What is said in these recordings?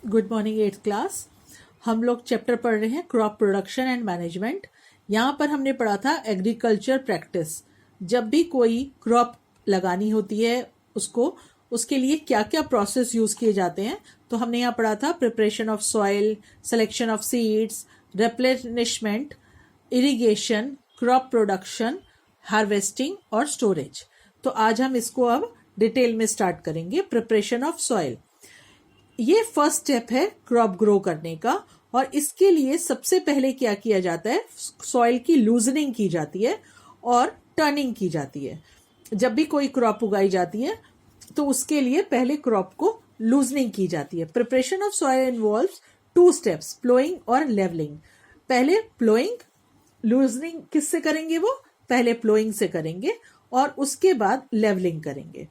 Good morning eighth class. हम लोग chapter पढ़ रहे हैं क्रॉप प्रोडक्शन एंड मैनेजमेंट। यहाँ पर हमने पढ़ा था एग्रीकल्चर प्रैक्टिस। जब भी कोई क्रॉप लगानी होती है उसके लिए क्या क्या प्रोसेस यूज किए जाते हैं, तो हमने यहाँ पढ़ा था preparation of soil, selection of seeds, replenishment, irrigation, crop production, harvesting और स्टोरेज। तो आज हम इसको अब डिटेल में स्टार्ट करेंगे। प्रिपरेशन ऑफ सॉइल, ये फर्स्ट स्टेप है क्रॉप ग्रो करने का। और इसके लिए सबसे पहले क्या किया जाता है, सॉइल की लूजनिंग की जाती है और टर्निंग की जाती है। जब भी कोई क्रॉप उगाई जाती है तो उसके लिए पहले क्रॉप को लूजनिंग की जाती है। Preparation of soil involves 2 steps, ploughing और लेवलिंग। पहले प्लोइंग, लूजनिंग किससे करेंगे, वो पहले प्लोइंग से करेंगे और उसके बाद लेवलिंग करेंगे।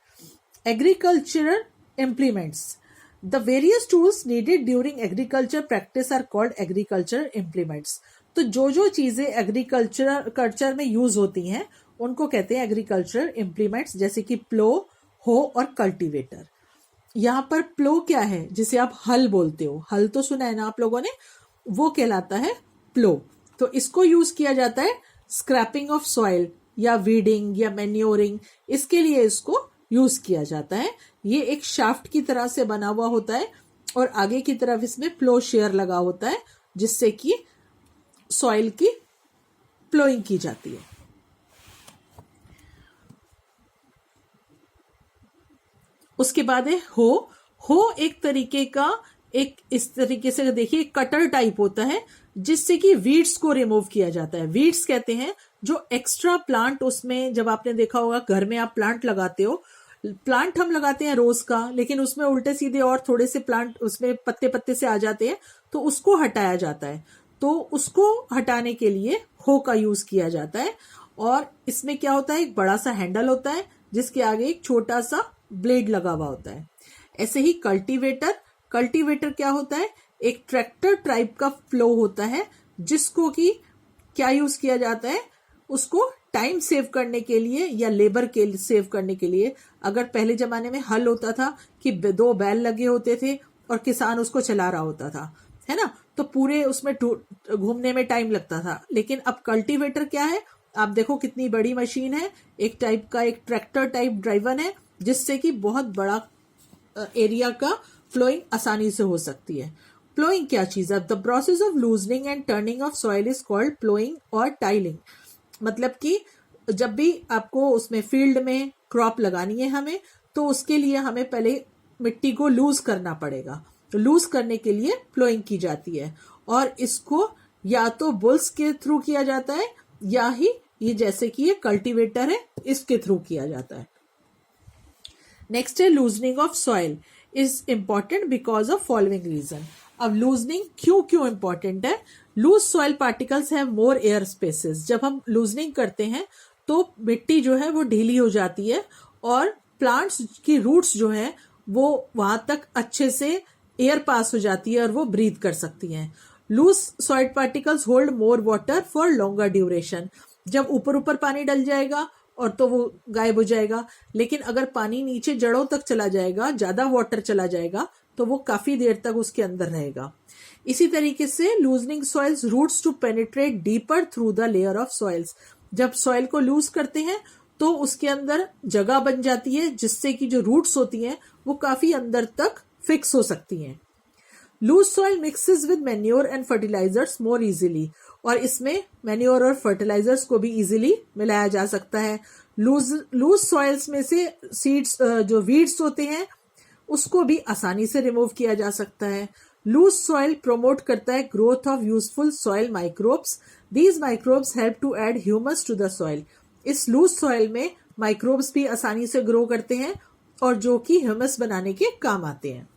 Agricultural implements, The various tools needed during agriculture practice are called agricultural implements. तो जो चीजें एग्रीकल्चर में यूज होती हैं उनको कहते हैं एग्रीकल्चरल इम्प्लीमेंट्स, जैसे कि प्लो, हो और कल्टीवेटर। यहाँ पर प्लो क्या है, जिसे आप हल बोलते हो, हल तो सुना है ना आप लोगों ने, वो कहलाता है प्लो। तो इसको यूज किया जाता है स्क्रैपिंग ऑफ सॉइल या वीडिंग या मैन्योरिंग, इसके लिए इसको यूज किया जाता है। ये एक शाफ्ट की तरह से बना हुआ होता है और आगे की तरफ इसमें प्लो शेयर लगा होता है, जिससे कि सॉइल की प्लोइंग की जाती है। उसके बाद है हो एक तरीके का, एक इस तरीके से देखिए कटर टाइप होता है, जिससे कि वीड्स को रिमूव किया जाता है। वीड्स कहते हैं जो एक्स्ट्रा प्लांट, उसमें जब आपने देखा होगा घर में आप प्लांट लगाते हो, प्लांट हम लगाते हैं रोज का, लेकिन उसमें उल्टे सीधे और थोड़े से प्लांट उसमें पत्ते पत्ते से आ जाते हैं, तो उसको हटाया जाता है। तो उसको हटाने के लिए हो का यूज किया जाता है। और इसमें क्या होता है, एक बड़ा सा हैंडल होता है जिसके आगे एक छोटा सा ब्लेड लगा हुआ होता है। ऐसे ही कल्टीवेटर क्या होता है, एक ट्रैक्टर टाइप का फ्लो होता है, जिसको कि क्या यूज किया जाता है, उसको टाइम सेव करने के लिए या लेबर के सेव करने के लिए। अगर पहले जमाने में हल होता था कि 2 बैल लगे होते थे और किसान उसको चला रहा होता था, है ना, तो पूरे उसमें घूमने में टाइम लगता था। लेकिन अब कल्टीवेटर क्या है, आप देखो कितनी बड़ी मशीन है, एक टाइप का एक ट्रैक्टर टाइप ड्राइवर है, जिससे कि बहुत बड़ा एरिया का फ्लोइंग आसानी से हो सकती है। प्लोइंग क्या चीज है, the process of loosening and turning of soil is called ploughing और टाइलिंग। मतलब कि जब भी आपको उसमें फील्ड में क्रॉप लगानी है हमें, तो उसके लिए हमें पहले मिट्टी को लूज करना पड़ेगा। तो लूज करने के लिए प्लोइंग की जाती है और इसको या तो बुल्स के थ्रू किया जाता है या ही ये जैसे कि ये कल्टीवेटर है इसके थ्रू किया जाता है। नेक्स्ट है loosening of soil is important because of following reason. अब लूजनिंग क्यों इंपॉर्टेंट है, loose soil particles have more air spaces. जब हम लूजनिंग करते हैं तो मिट्टी जो है वो ढीली हो जाती है और प्लांट्स की रूट्स जो है वो वहां तक अच्छे से एयर पास हो जाती है और वो ब्रीथ कर सकती हैं। Loose soil particles hold more water for longer duration. जब ऊपर पानी डल जाएगा और तो वो गायब हो जाएगा, लेकिन अगर पानी नीचे जड़ों तक चला जाएगा, ज्यादा वाटर चला जाएगा, तो वो काफी देर तक उसके अंदर रहेगा। इसी तरीके से loosening soils roots to penetrate deeper through the layer of soils. जब सॉइल को लूज करते हैं तो उसके अंदर जगह बन जाती है, जिससे कि जो रूट्स होती हैं वो काफी अंदर तक फिक्स हो सकती हैं। Loose soil mixes with manure and fertilisers more easily. और इसमें मैन्योर और फर्टिलाइजर्स को भी इजीली मिलाया जा सकता है। लूज सॉइल्स में से सीड्स, जो वीड्स होते हैं, उसको भी आसानी से रिमूव किया जा सकता है। लूज सॉइल प्रोमोट करता है growth of useful soil microbes. These microbes help to add humus to the soil. इस लूज सॉइल में माइक्रोब्स भी आसानी से ग्रो करते हैं और जो कि ह्यूमस बनाने के काम आते हैं।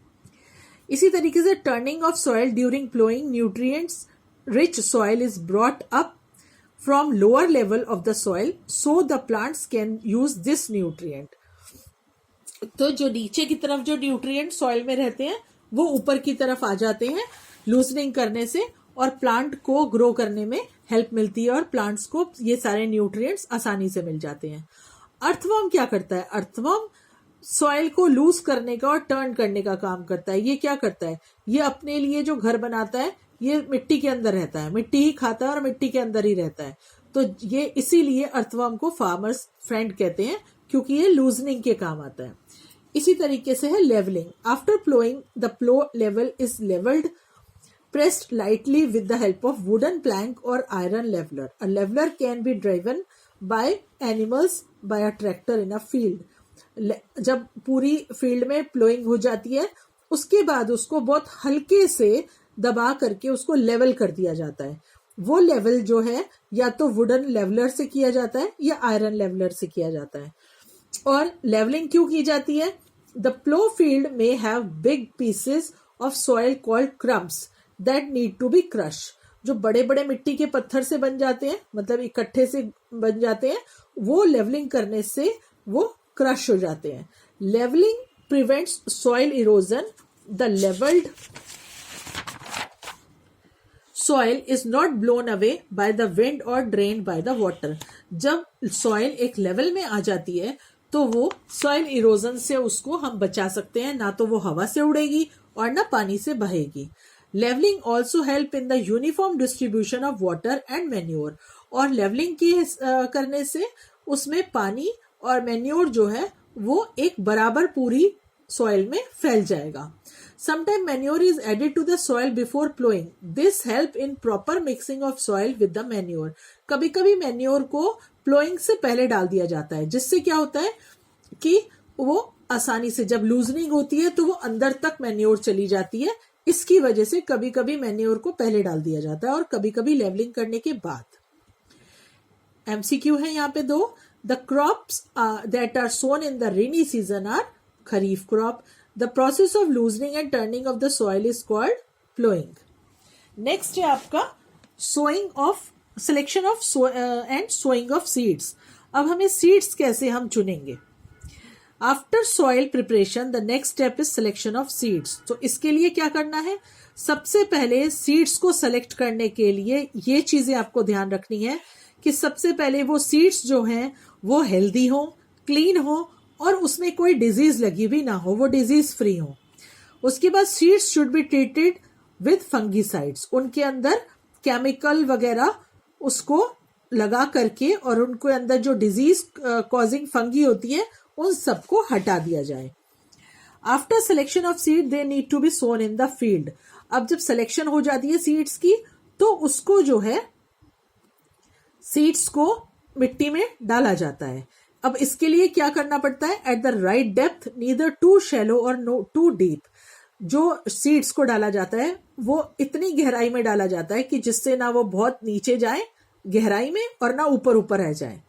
इसी तरीके से turning of soil during ploughing, nutrients rich soil is brought up from lower level of the soil so the plants can use this nutrient. तो जो नीचे की तरफ जो न्यूट्रिएंट सॉइल में रहते हैं वो ऊपर की तरफ आ जाते हैं लूजनिंग करने से, और प्लांट को ग्रो करने में हेल्प मिलती है और प्लांट्स को ये सारे न्यूट्रिएंट्स आसानी से मिल जाते हैं। अर्थवर्म क्या करता है, अर्थवर्म सॉइल को लूज करने का और टर्न करने का काम करता है। ये क्या करता है, ये अपने लिए जो घर बनाता है ये मिट्टी के अंदर रहता है, मिट्टी ही खाता है और मिट्टी के अंदर ही रहता है। तो ये इसीलिए अर्थवर्म को फार्मर्स फ्रेंड कहते हैं, क्योंकि ये लूजनिंग के काम आता है। इसी तरीके से है levelling. After ploughing the plough level is levelled pressed lightly with the help of wooden plank or iron leveler. A leveler can be driven by animals by a tractor in a field. जब पूरी field में ploughing हो जाती है उसके बाद उसको बहुत हल्के से दबा करके उसको लेवल कर दिया जाता है। वो लेवल जो है या तो वुडन लेवलर से किया जाता है या आयरन लेवलर से किया जाता है। और लेवलिंग क्यों की जाती है? The plough field may have big pieces of soil called crumbs that need to be crush. जो बड़े बड़े मिट्टी के पत्थर से बन जाते हैं, मतलब इकट्ठे से बन जाते हैं, वो लेवलिंग करने से वो क्रश हो जाते हैं। Levelling prevents soil erosion. The levelled soil is not blown away by the wind और ड्रेन बाय द वाटर। जब सॉइल एक लेवल में आ जाती है तो वो सॉइल इरोजन से उसको हम बचा सकते हैं, ना तो वो हवा से उड़ेगी और ना पानी से बहेगी। Levelling also help in the uniform distribution of water and manure. और लेवलिंग की करने से उसमें पानी और मैन्योर जो है वो एक बराबर पूरी सॉइल में फैल जाएगा। Sometime manure is added to the soil before ploughing. This help in proper mixing of soil with the manure. कभी कभी मैन्योर को प्लोइंग से पहले डाल दिया जाता है, जिससे क्या होता है कि वो आसानी से जब लूजनिंग होती है तो वो अंदर तक मैन्योर चली जाती है। इसकी वजह से कभी कभी मैन्योर को पहले डाल दिया जाता है और कभी कभी लेवलिंग करने के बाद। एमसीक्यू है यहाँ पे 2। The crops that are sown in the rainy season are kharif crop. The process of loosening and turning of the soil is called ploughing. Next है आपका sowing of selection of and sowing of seeds. अब हमें seeds कैसे हम चुनेंगे? After soil preparation the next step is selection of seeds. तो इसके लिए क्या करना है? सबसे पहले सीड्स को सेलेक्ट करने के लिए ये चीजें आपको ध्यान रखनी है कि सबसे पहले वो सीड्स जो हैं वो हेल्दी हो, क्लीन हो और उसमें कोई डिजीज लगी भी ना हो, वो डिजीज फ्री हो। उसके बाद seeds should be treated with fungicides. उनके अंदर केमिकल वगैरह उसको लगा करके और उनके अंदर जो डिजीज कॉजिंग फंगी होती है उन सबको हटा दिया जाए। After selection of seed they need to be sown in the field. अब जब सिलेक्शन हो जाती है सीड्स की तो उसको जो है सीड्स को मिट्टी में डाला जाता है। अब इसके लिए क्या करना पड़ता है? At the right depth, neither too shallow और नो टू डीप। जो सीड्स को डाला जाता है वो इतनी गहराई में डाला जाता है कि जिससे ना वो बहुत नीचे जाए गहराई में और ना ऊपर ऊपर रह जाए।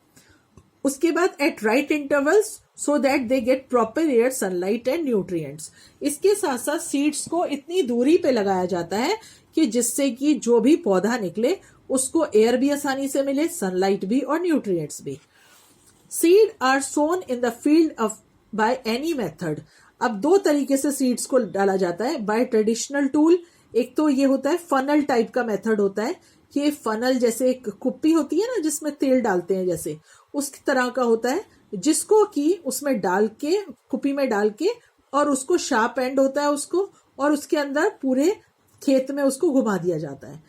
उसके बाद at right intervals so that they get proper air, sunlight and nutrients. इसके साथ साथ सीड्स को इतनी दूरी पे लगाया जाता है कि जिससे कि जो भी पौधा निकले उसको एयर भी आसानी से मिले, सनलाइट भी और न्यूट्रिएंट्स भी। Seed are sown in the field of by any method. अब 2 तरीके से सीड्स को डाला जाता है। बाय ट्रेडिशनल टूल, एक तो ये होता है फनल टाइप का मेथड होता है कि फनल जैसे एक कुप्पी होती है ना जिसमें तेल डालते हैं, जैसे उस तरह का होता है, जिसको कि उसमें डाल के कुप्पी में डाल के और उसको शार्प एंड होता है उसको, और उसके अंदर पूरे खेत में उसको घुमा दिया जाता है।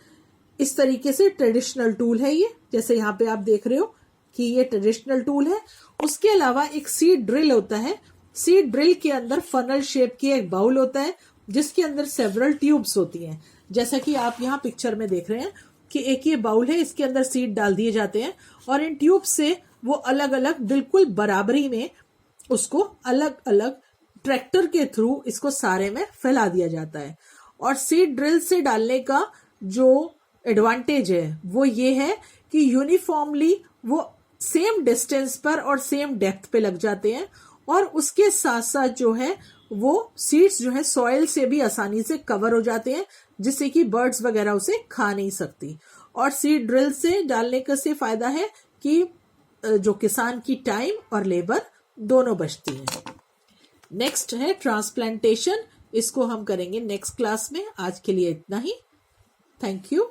इस तरीके से ट्रेडिशनल टूल है ये, जैसे यहाँ पे आप देख रहे हो कि ये ट्रेडिशनल टूल है। उसके अलावा एक सीड ड्रिल होता है। सीड ड्रिल के अंदर फनल शेप की एक बाउल होता है जिसके अंदर सेवरल ट्यूब्स होती हैं, जैसा कि आप यहाँ पिक्चर में देख रहे हैं कि एक ये बाउल है, इसके अंदर सीड डाल दिए जाते हैं और इन ट्यूब से वो अलग अलग बिल्कुल बराबरी में उसको अलग अलग ट्रैक्टर के थ्रू इसको सारे में फैला दिया जाता है। और सीड ड्रिल से डालने का जो एडवांटेज है वो ये है कि यूनिफॉर्मली वो सेम डिस्टेंस पर और सेम डेप्थ पे लग जाते हैं, और उसके साथ साथ जो है वो सीड्स जो है सॉइल से भी आसानी से कवर हो जाते हैं, जिससे कि बर्ड्स वगैरह उसे खा नहीं सकती। और सीड ड्रिल से डालने का से फायदा है कि जो किसान की टाइम और लेबर दोनों बचती है। नेक्स्ट है ट्रांसप्लांटेशन। इसको हम करेंगे नेक्स्ट क्लास में। आज के लिए इतना ही। Thank you.